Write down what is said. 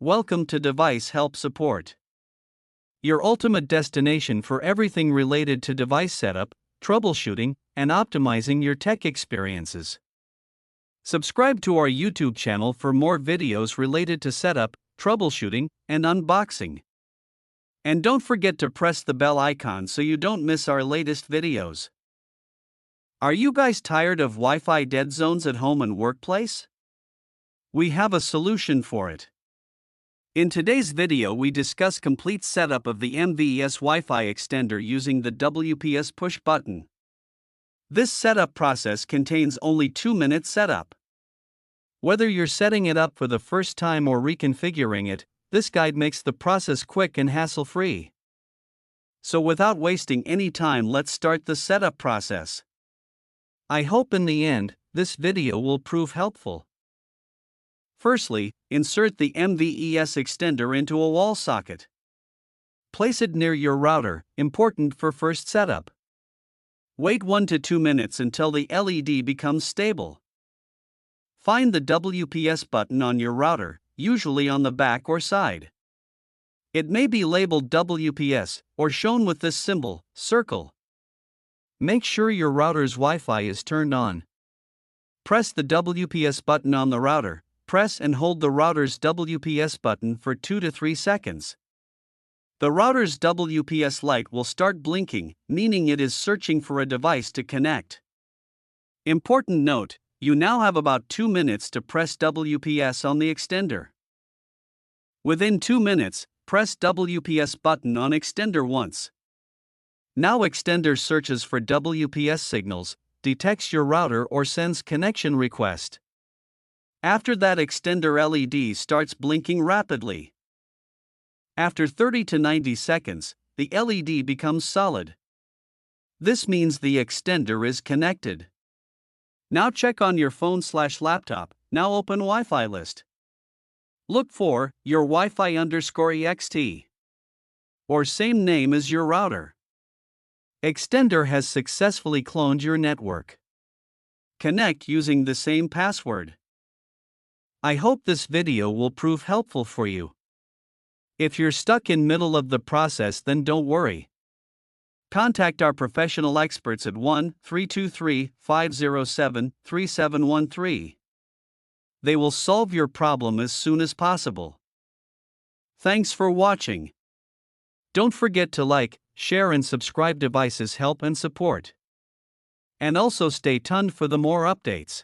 Welcome to Device Help Support, your ultimate destination for everything related to device setup, troubleshooting, and optimizing your tech experiences. Subscribe to our YouTube channel for more videos related to setup, troubleshooting, and unboxing. And don't forget to press the bell icon so you don't miss our latest videos. Are you guys tired of Wi-Fi dead zones at home and workplace? We have a solution for it. In today's video we discuss complete setup of the MVEES Wi-Fi Extender using the WPS push button. This setup process contains only 2-minute setup. Whether you're setting it up for the first time or reconfiguring it, this guide makes the process quick and hassle-free. So without wasting any time, let's start the setup process. I hope in the end, this video will prove helpful. Firstly, insert the MVEES Extender into a wall socket. Place it near your router, important for first setup. Wait 1 to 2 minutes until the LED becomes stable. Find the WPS button on your router, usually on the back or side. It may be labeled WPS or shown with this symbol, circle. Make sure your router's Wi-Fi is turned on. Press the WPS button on the router. Press and hold the router's WPS button for 2 to 3 seconds. The router's WPS light will start blinking, meaning it is searching for a device to connect. Important note, you now have about 2 minutes to press WPS on the extender. Within 2 minutes, press WPS button on extender once. Now extender searches for WPS signals, detects your router or sends connection request. After that, extender LED starts blinking rapidly. After 30 to 90 seconds, the LED becomes solid. This means the extender is connected. Now check on your phone/laptop. Now open Wi-Fi list. Look for your Wi-Fi_EXT or same name as your router. Extender has successfully cloned your network. Connect using the same password. I hope this video will prove helpful for you. If you're stuck in middle of the process, then don't worry. Contact our professional experts at 1-323-507-3713. They will solve your problem as soon as possible. Thanks for watching. Don't forget to like, share and subscribe. Devices Help and Support. And also stay tuned for the more updates.